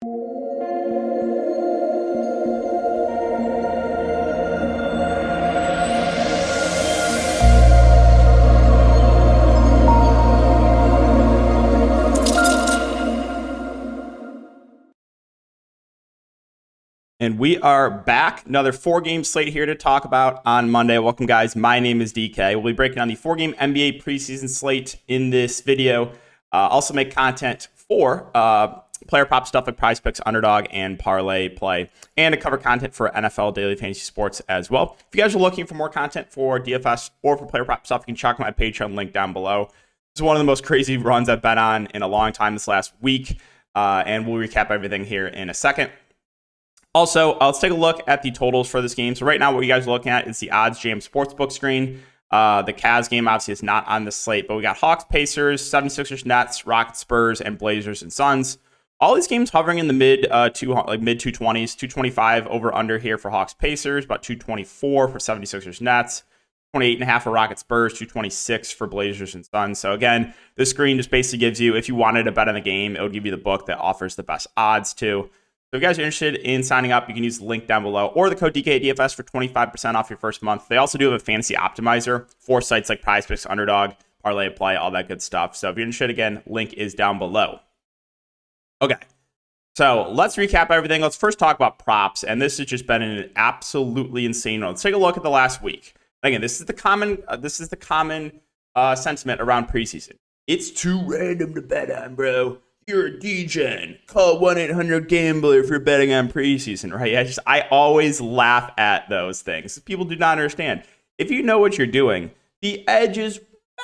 And we are back. Another 4-game slate here to talk about on Monday. Welcome, guys. My name is DK. We'll be breaking down the 4-game NBA preseason slate in this video. Also make content for player prop stuff like Prize Picks, Underdog, and Parlay Play, and to cover content for NFL Daily Fantasy Sports as well. If you guys are looking for more content for DFS or for player prop stuff, you can check out my Patreon link down below. This is one of the most crazy runs I've been on in a long time this last week, and we'll recap everything here in a second. Also, let's take a look at the totals for this game. So right now, what you guys are looking at is the Odds Jam Sportsbook screen. The Cavs game obviously is not on the slate, but we got Hawks, Pacers, 76ers, Nets, Rockets, Spurs, and Blazers and Suns. All these games hovering in the mid 220s, 225 over under here for Hawks, Pacers, about 224 for 76ers, Nets, 28.5 for Rockets, Spurs, 226 for Blazers and Suns. So again, this screen just basically gives you, if you wanted to bet on the game, it would give you the book that offers the best odds too. So if you guys are interested in signing up, you can use the link down below or the code DKDFS for 25% off your first month. They also do have a fantasy optimizer for sites like Prize Picks, Underdog, Parlay Play, all that good stuff. So if you're interested, again, link is down below. Okay, so let's recap everything. Let's first talk about props, and this has just been an absolutely insane run. Let's take a look at the last week. Again, this is the common sentiment around preseason. It's too random to bet on, bro. You're a degen. Call 1-800-GAMBLER if you're betting on preseason, right? I always laugh at those things. People do not understand. If you know what you're doing, the edge is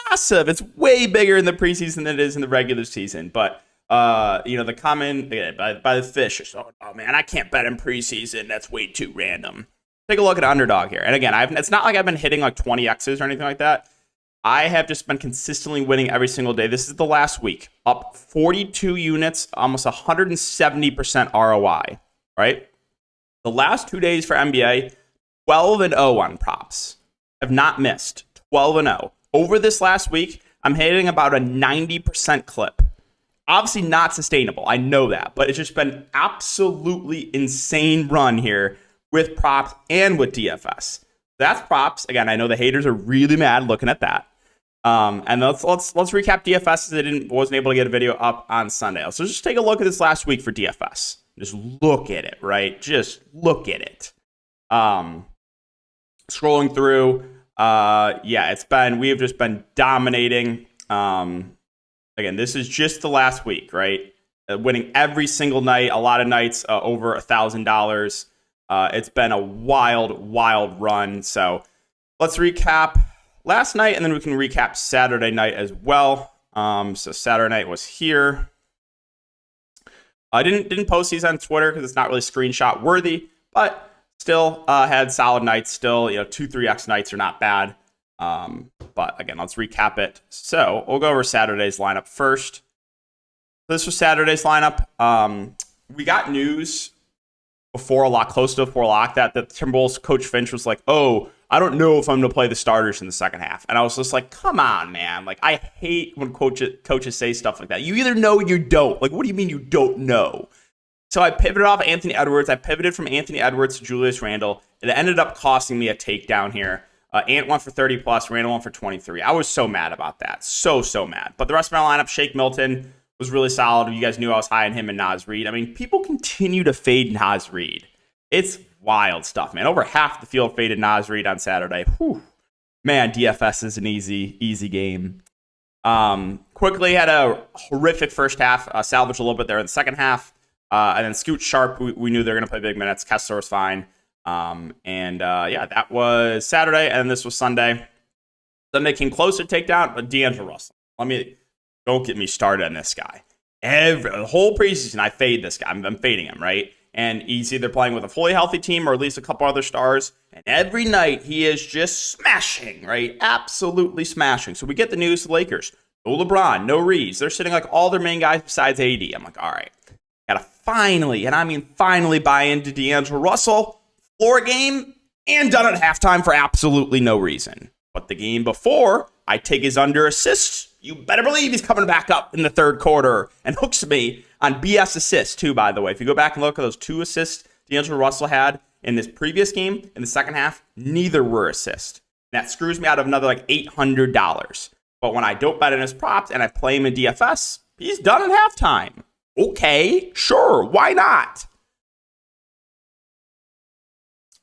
massive. It's way bigger in the preseason than it is in the regular season. But, the common, by the fish, oh, man, I can't bet in preseason. That's way too random. Take a look at Underdog here. And again, it's not like I've been hitting like 20 X's or anything like that. I have just been consistently winning every single day. This is the last week. Up 42 units, almost 170% ROI, right? The last 2 days for NBA, 12-0 on props. I've not missed. 12-0. Over this last week, I'm hitting about a 90% clip. Obviously not sustainable. I know that. But it's just been absolutely insane run here with props and with DFS. That's props. Again, I know the haters are really mad looking at that. And let's recap DFS as I wasn't able to get a video up on Sunday. So just take a look at this last week for DFS. Just look at it, right? Just look at it. Scrolling through, we have just been dominating. Again, this is just the last week, right? Winning every single night, a lot of nights over $1,000. It's been a wild run. So let's recap last night, and then we can recap Saturday night as well. So Saturday night was here. I didn't post these on Twitter because it's not really screenshot worthy, but still had solid nights. Still, 2-3x nights are not bad. But again, let's recap it. So we'll go over Saturday's lineup first. This was Saturday's lineup. We got news before close to lock that the Timberwolves coach Finch was like, "Oh, I don't know if I'm going to play the starters in the second half." And I was just like, come on, man. Like, I hate when coaches say stuff like that. You either know or you don't. Like, what do you mean you don't know? So I pivoted off Anthony Edwards. I pivoted from Anthony Edwards to Julius Randle. It ended up costing me a takedown here. Ant went for 30 plus, Randle went for 23. I was so mad about that. So mad. But the rest of my lineup, Shake Milton was really solid. You guys knew I was high on him and Naz Reid. I mean, people continue to fade Naz Reid. It's wild stuff, man. Over half the field faded Naz Reid on Saturday. Whew. Man, DFS is an easy game. Quickly had a horrific first half. Salvaged a little bit there in the second half. And then Scoot Sharp, we knew they were going to play big minutes. Kessler was fine. That was Saturday, and this was Sunday. Sunday came close to takedown, but D'Angelo Russell. Don't get me started on this guy. The whole preseason, I fade this guy. I'm fading him, right? And he's either playing with a fully healthy team or at least a couple other stars. And every night he is just smashing, right? Absolutely smashing. So we get the news to the Lakers. No LeBron, no Reeves. They're sitting like all their main guys besides AD. I'm like, all right. Gotta finally buy into D'Angelo Russell. Floor game and done at halftime for absolutely no reason. But the game before, I take his under assists. You better believe he's coming back up in the third quarter and hooks me on BS assists too, by the way. If you go back and look at those 2 assists D'Angelo Russell had in this previous game, in the second half, neither were assists. That screws me out of another like $800. But when I don't bet in his props and I play him in DFS, he's done at halftime. Okay, sure, why not?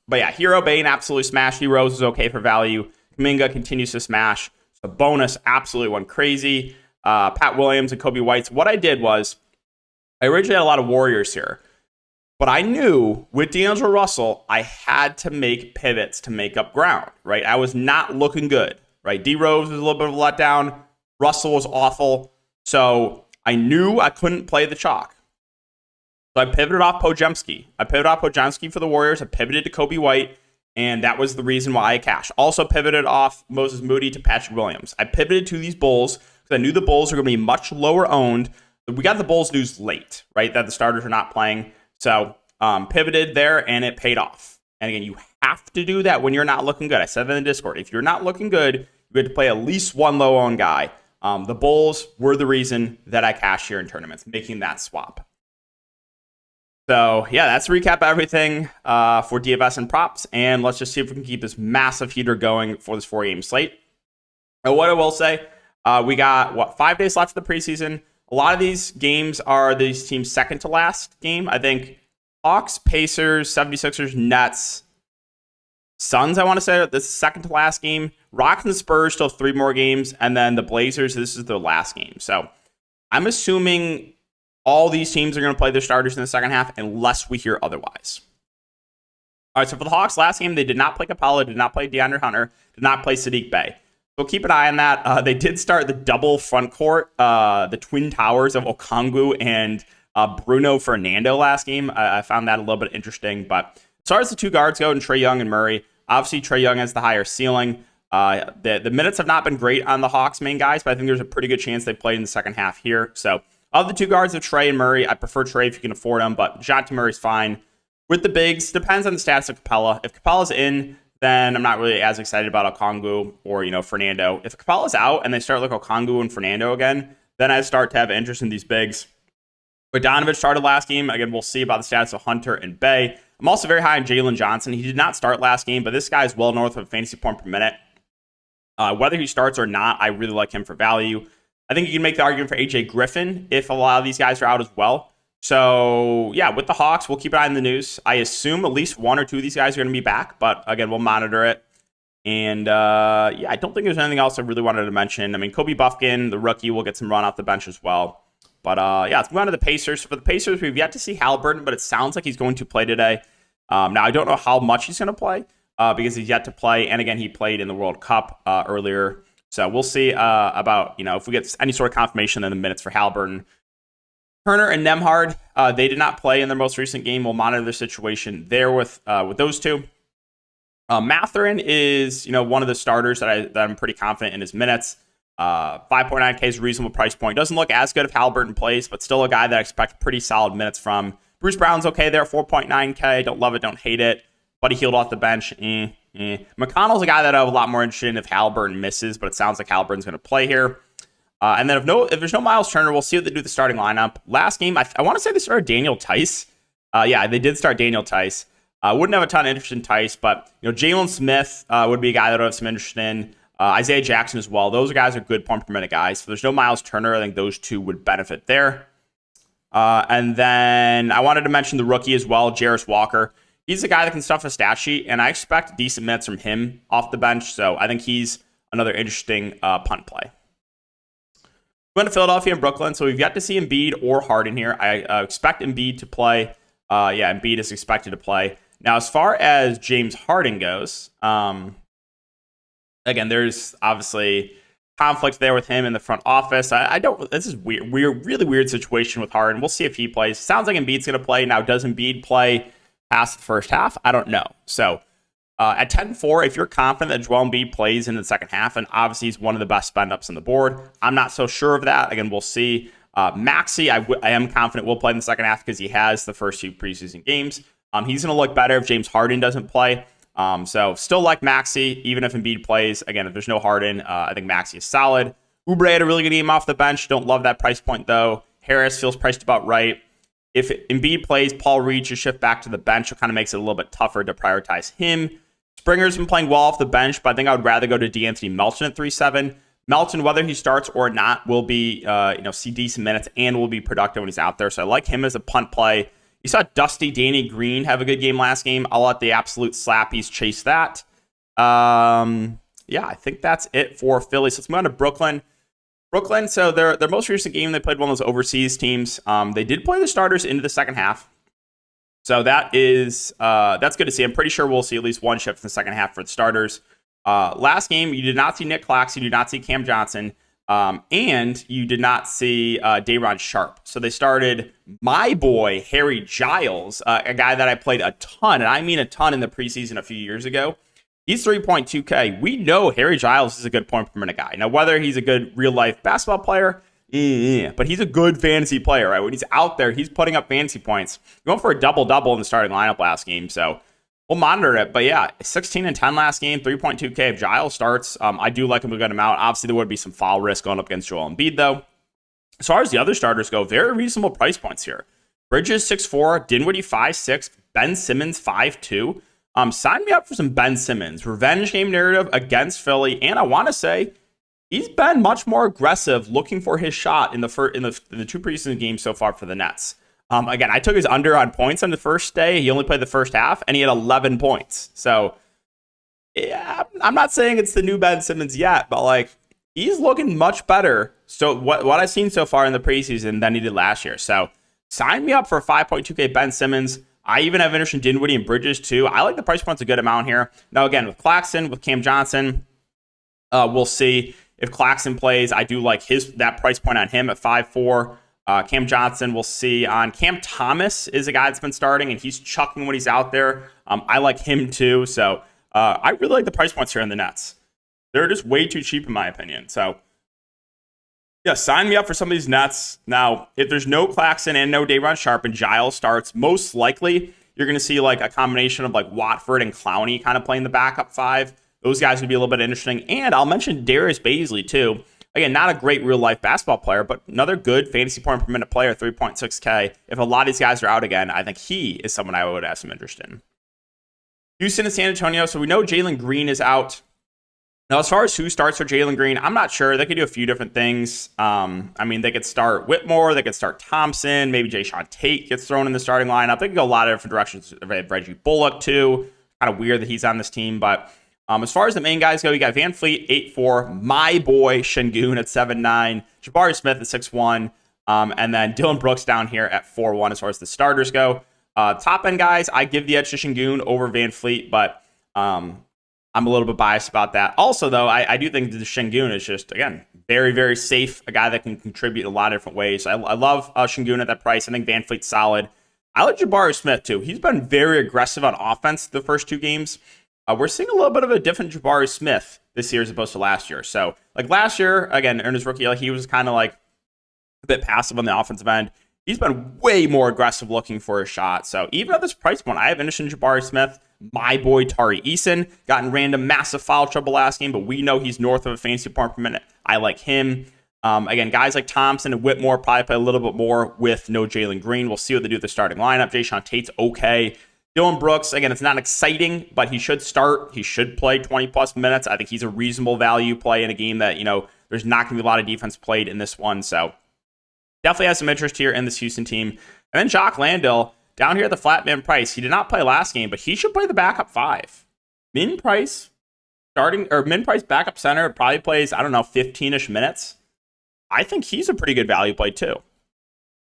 But yeah, Hero Bane absolutely smashed. Heroes is okay for value. Kuminga continues to smash. So bonus absolutely went crazy. Pat Williams and Kobe White's. What I did was, I originally had a lot of Warriors here. But I knew with D'Angelo Russell, I had to make pivots to make up ground, right? I was not looking good, right? D-Rose was a little bit of a letdown. Russell was awful. So I knew I couldn't play the chalk. So I pivoted off Podziemski. I pivoted off Podziemski for the Warriors. I pivoted to Kobe White, and that was the reason why I cashed. Also pivoted off Moses Moody to Patrick Williams. I pivoted to these Bulls because I knew the Bulls were going to be much lower owned. We got the Bulls news late, right? That the starters are not playing. So pivoted there, and it paid off. And again, you have to do that when you're not looking good. I said that in the Discord. If you're not looking good, you have to play at least one low-owned guy. The Bulls were the reason that I cashed here in tournaments, making that swap. So, yeah, that's a recap of everything for DFS and props. And let's just see if we can keep this massive heater going for this 4-game slate. And what I will say, we got, 5 days left of the preseason. A lot of these games are these teams' second to last game. I think Hawks, Pacers, 76ers, Nets, Suns, I want to say, this is second to last game. Rockets and Spurs still have 3 more games. And then the Blazers, this is their last game. So I'm assuming all these teams are going to play their starters in the second half unless we hear otherwise. All right, so for the Hawks, last game, they did not play Capella, did not play DeAndre Hunter, did not play Sadiq Bey. So keep an eye on that. They did start the double front court, the twin towers of Okongwu and Bruno Fernando last game. I found that a little bit interesting. But as far as the 2 guards go, and Trae Young and Murray, obviously Trae Young has the higher ceiling. The minutes have not been great on the Hawks' main guys, but I think there's a pretty good chance they played in the second half here. So of the 2 guards of Trae and Murray, I prefer Trae if you can afford him, but DeJounte Murray's fine. With the bigs, depends on the status of Capella. If Capella's in, then I'm not really as excited about Okongwu or, Fernando. If Capella's out and they start like Okongwu and Fernando again, then I start to have interest in these bigs. Bogdanovic started last game. Again, we'll see about the status of Hunter and Bey. I'm also very high on Jalen Johnson. He did not start last game, but this guy is well north of a fantasy point per minute. Whether he starts or not, I really like him for value. I think you can make the argument for AJ Griffin if a lot of these guys are out as well. So, yeah, with the Hawks, we'll keep an eye on the news. I assume at least 1 or 2 of these guys are going to be back, but again, we'll monitor it. And, yeah, I don't think there's anything else I really wanted to mention. I mean, Kobe Buffkin, the rookie, will get some run off the bench as well. But, yeah, let's move on to the Pacers. For the Pacers, we've yet to see Halliburton, but it sounds like he's going to play today. Now, I don't know how much he's going to play because he's yet to play. And, again, he played in the World Cup earlier. So we'll see about, if we get any sort of confirmation in the minutes for Halliburton. Turner and Nembhard, they did not play in their most recent game. We'll monitor the situation there with those 2. Mathurin is, one of the starters that I'm pretty confident in his minutes. 5.9K is a reasonable price point. Doesn't look as good if Halliburton plays, but still a guy that I expect pretty solid minutes from. Bruce Brown's okay there, 4.9K. Don't love it, don't hate it. Buddy Hield off the bench. McConnell's a guy that I have a lot more interested in if Halliburton misses, but it sounds like Halliburton's going to play here. And then if there's no Miles Turner, we'll see what they do with the starting lineup. Last game, I want to say they started Daniel Tice. Yeah, they did start Daniel Tice. Wouldn't have a ton of interest in Tice, but Jalen Smith would be a guy that I have some interest in. Isaiah Jackson as well. Those guys are good point per minute guys. If there's no Miles Turner, I think those 2 would benefit there. And then I wanted to mention the rookie as well, Jarris Walker. He's a guy that can stuff a stat sheet, and I expect decent minutes from him off the bench. So I think he's another interesting punt play. Going to Philadelphia and Brooklyn, so we've yet to see Embiid or Harden here. I expect Embiid to play. Embiid is expected to play. Now, as far as James Harden goes, again, there's obviously conflict there with him in the front office. This is really weird situation with Harden. We'll see if he plays. Sounds like Embiid's going to play. Now, does Embiid play past the first half? I don't know. So, at 10-4, if you're confident that Joel Embiid plays in the second half, and obviously he's one of the best spend-ups on the board, I'm not so sure of that. Again, we'll see. Maxey, I am confident will play in the second half because he has the first 2 preseason games. He's going to look better if James Harden doesn't play. So still like Maxey, even if Embiid plays. Again, if there's no Harden, I think Maxey is solid. Oubre had a really good game off the bench. Don't love that price point, though. Harris feels priced about right. If Embiid plays, Paul Reed should shift back to the bench. It kind of makes it a little bit tougher to prioritize him. Springer's been playing well off the bench, but I think I would rather go to DeAnthony Melton at 3-7. Melton, whether he starts or not, will be see decent minutes and will be productive when he's out there. So I like him as a punt play. You saw Dusty Danny Green have a good game last game. I'll let the absolute slappies chase that. I think that's it for Philly. So let's move on to Brooklyn. So their most recent game, they played one of those overseas teams. They did play the starters into the second half. So that's good to see. I'm pretty sure we'll see at least one shift in the second half for the starters. Last game, you did not see Nick Claxton, you did not see Cam Johnson, and you did not see Day'Ron Sharpe. So they started my boy, Harry Giles, a guy that I played a ton, and I mean a ton in the preseason a few years ago. He's 3.2K. We know Harry Giles is a good point per minute guy. Now, whether he's a good real-life basketball player, but he's a good fantasy player, right? When he's out there, he's putting up fantasy points. Going for a double-double in the starting lineup last game, so we'll monitor it. But yeah, 16 and 10 last game, 3.2K if Giles starts. I do like him a good amount. Obviously, there would be some foul risk going up against Joel Embiid, though. As far as the other starters go, very reasonable price points here. Bridges, 6'4", Dinwiddie, 5'6", Ben Simmons, 5'2". Sign me up for some Ben Simmons. Revenge game narrative against Philly. And I want to say, he's been much more aggressive looking for his shot in the two preseason games so far for the Nets. Again, I took his under on points on the first day. He only played the first half, and he had 11 points. So, yeah, I'm not saying it's the new Ben Simmons yet, but, he's looking much better. So what I've seen so far in the preseason than he did last year. So, sign me up for 5.2K Ben Simmons. I even have interest in Dinwiddie and Bridges, too. I like the price points a good amount here. Now, again, with Claxton, with Cam Johnson, we'll see if Claxton plays. I do like that price point on him at 5'4". Cam Johnson, we'll see on Cam Thomas is a guy that's been starting, and he's chucking when he's out there. I like him, too. So I really like the price points here in the Nets. They're just way too cheap, in my opinion. So, yeah, sign me up for some of these Nets. Now, if there's no Claxton and no Day'Ron Sharpe and Giles starts, most likely you're going to see a combination of Watford and Clowney kind of playing the backup five. Those guys would be a little bit interesting. And I'll mention Darius Baisley, too. Again, not a great real-life basketball player, but another good fantasy point per minute player, 3.6K. If a lot of these guys are out again, I think he is someone I would have some interest in. Houston and San Antonio. So we know Jalen Green is out. Now, as far as who starts for Jalen Green, I'm not sure. They could do a few different things. They could start Whitmore. They could start Thompson. Maybe Jayshawn Tate gets thrown in the starting lineup. They could go a lot of different directions. Reggie Bullock, too. Kind of weird that he's on this team. But as far as the main guys go, you got Van Fleet, 8'4". My boy, Şengün at 7'9". Jabari Smith at 6'1". And then Dylan Brooks down here at 4'1" as far as the starters go. Top end guys, I give the edge to Şengün over Van Fleet, but I'm a little bit biased about that. Also, though, I do think that Şengün is just, again, very, very safe, a guy that can contribute in a lot of different ways. I love Şengün at that price. I think Van Fleet's solid. I like Jabari Smith, too. He's been very aggressive on offense the first two games. We're seeing a little bit of a different Jabari Smith this year as opposed to last year. So, last year, again, in his rookie, he was kind of a bit passive on the offensive end. He's been way more aggressive looking for a shot. So, even at this price point, I have interest in Jabari Smith. My boy, Tari Eason, got in random massive foul trouble last game, but we know he's north of a fantasy point per minute. I like him. Again, guys like Thompson and Whitmore probably play a little bit more with no Jalen Green. We'll see what they do with the starting lineup. Jayshawn Tate's okay. Dylan Brooks, again, it's not exciting, but he should start. He should play 20-plus minutes. I think he's a reasonable value play in a game that, there's not going to be a lot of defense played in this one. So definitely has some interest here in this Houston team. And then Jock Landale, down here at the flat min price. He did not play last game, but he should play the backup five. Min price backup center probably plays, 15-ish minutes. I think he's a pretty good value play, too.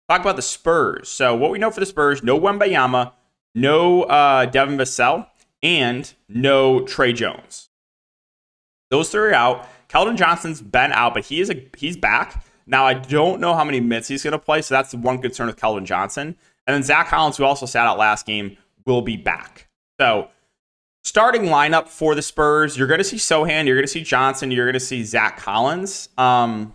Talk about the Spurs. So what we know for the Spurs, no Wembanyama, no Devin Vassell, and no Trey Jones. Those three are out. Keldon Johnson's been out, but he's back. Now, I don't know how many minutes he's going to play, so that's the one concern with Keldon Johnson. And then Zach Collins, who also sat out last game, will be back. So, starting lineup for the Spurs, you're going to see Sohan, you're going to see Johnson, you're going to see Zach Collins. I'm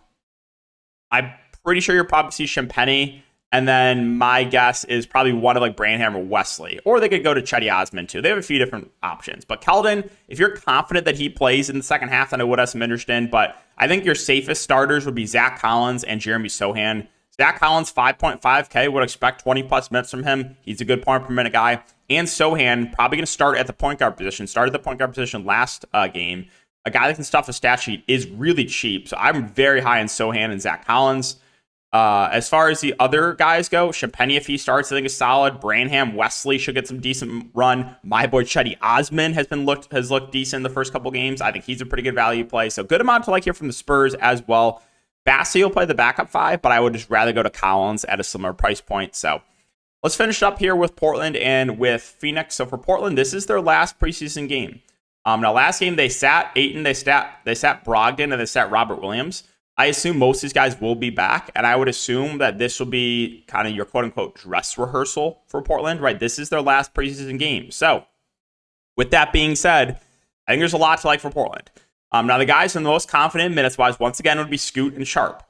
pretty sure you'll probably see Champagnie. And then my guess is probably one of Branham or Wesley. Or they could go to Chetty Osman, too. They have a few different options. But Keldon, if you're confident that he plays in the second half, then I would have some interest in. But I think your safest starters would be Zach Collins and Jeremy Sohan. Zach Collins, 5.5K. Would expect 20 plus minutes from him. He's a good point per minute guy. And Sohan, probably going to start at the point guard position. Started the point guard position last game. A guy that can stuff a stat sheet is really cheap. So I'm very high on Sohan and Zach Collins. As far as the other guys go, Champagny, if he starts, I think is solid. Branham, Wesley should get some decent run. My boy Chetty Osman has looked decent in the first couple games. I think he's a pretty good value play. So good amount to like here from the Spurs as well. Bassey will play the backup 5, but I would just rather go to Collins at a similar price point. So let's finish up here with Portland and with Phoenix. So for Portland, this is their last preseason game. Now last game they sat Ayton, they sat Brogdon, and they sat Robert Williams. I assume most of these guys will be back, and I would assume that this will be kind of your quote-unquote dress rehearsal for Portland, right? This is their last preseason game. So with that being said, I think there's a lot to like for Portland. Now, the guys in the most confident minutes-wise, once again, would be Scoot and Sharp.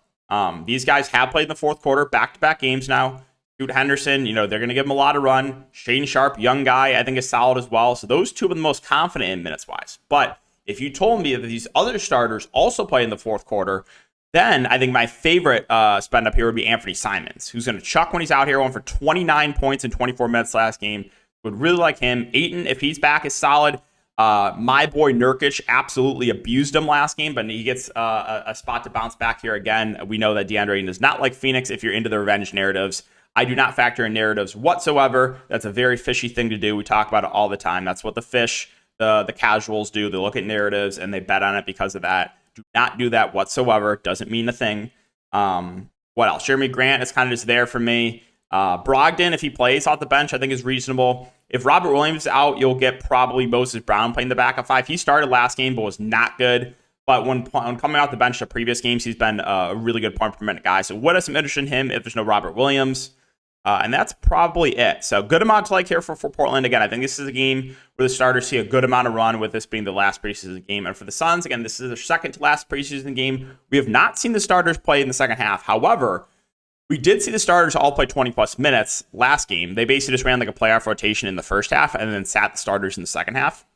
These guys have played in the fourth quarter, back-to-back games now. Scoot Henderson, they're going to give him a lot of run. Shane Sharp, young guy, I think is solid as well. So those two are the most confident in minutes-wise. But if you told me that these other starters also play in the fourth quarter, then I think my favorite spend up here would be Anthony Simons, who's going to chuck when he's out here, went for 29 points in 24 minutes last game. Would really like him. Ayton, if he's back, is solid. My boy Nurkic absolutely abused him last game, but he gets a spot to bounce back here again. We know that DeAndre Ayton is not like Phoenix if you're into the revenge narratives. I do not factor in narratives whatsoever. That's a very fishy thing to do. We talk about it all the time. That's what the fish, the casuals do. They look at narratives and they bet on it because of that. Do not do that whatsoever. Doesn't mean a thing. What else? Jeremy Grant is kind of just there for me. Brogdon, if he plays off the bench, I think is reasonable. If Robert Williams is out, you'll get probably Moses Brown playing the backup 5. He started last game, but was not good. But when coming off the bench the previous games, he's been a really good point per minute guy. So what is some interest in him if there's no Robert Williams? And that's probably it. So good amount to like here for Portland. Again, I think this is a game where the starters see a good amount of run, with this being the last preseason game. And for the Suns, again, this is their second to last preseason game. We have not seen the starters play in the second half. However, we did see the starters all play 20-plus minutes last game. They basically just ran like a playoff rotation in the first half and then sat the starters in the second half.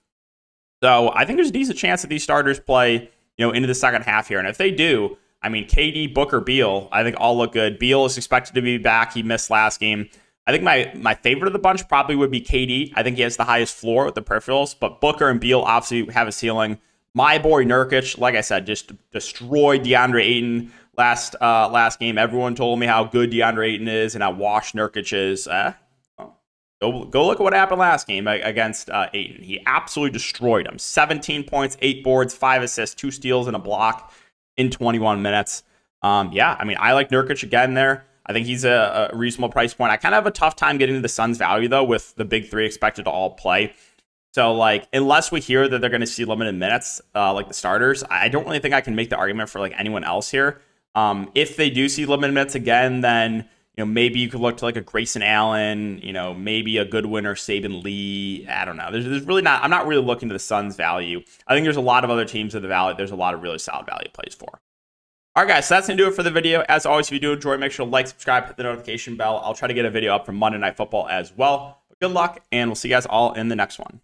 So I think there's a decent chance that these starters play, into the second half here. And if they do, I mean, KD, Booker, Beal, I think all look good. Beal is expected to be back. He missed last game. I think my favorite of the bunch probably would be KD. I think he has the highest floor with the peripherals, but Booker and Beal obviously have a ceiling. My boy Nurkic, like I said, just destroyed DeAndre Ayton last game. Everyone told me how good DeAndre Ayton is and how washed Nurkic is. Go look at what happened last game against Ayton. He absolutely destroyed him. 17 points, 8 boards, 5 assists, 2 steals, and a block in 21 minutes. I like Nurkic again there. I think he's a reasonable price point. I kind of have a tough time getting to the Suns' value, though, with the big three expected to all play. So, unless we hear that they're going to see limited minutes, like the starters, I don't really think I can make the argument for, anyone else here. If they do see limited minutes again, then, maybe you could look to, a Grayson Allen, maybe a Goodwin or Saban Lee. I don't know. There's really not – I'm not really looking to the Suns' value. I think there's a lot of other teams in the valley. There's a lot of really solid value plays for. All right, guys, so that's going to do it for the video. As always, if you do enjoy, make sure to like, subscribe, hit the notification bell. I'll try to get a video up from Monday Night Football as well. But good luck, and we'll see you guys all in the next one.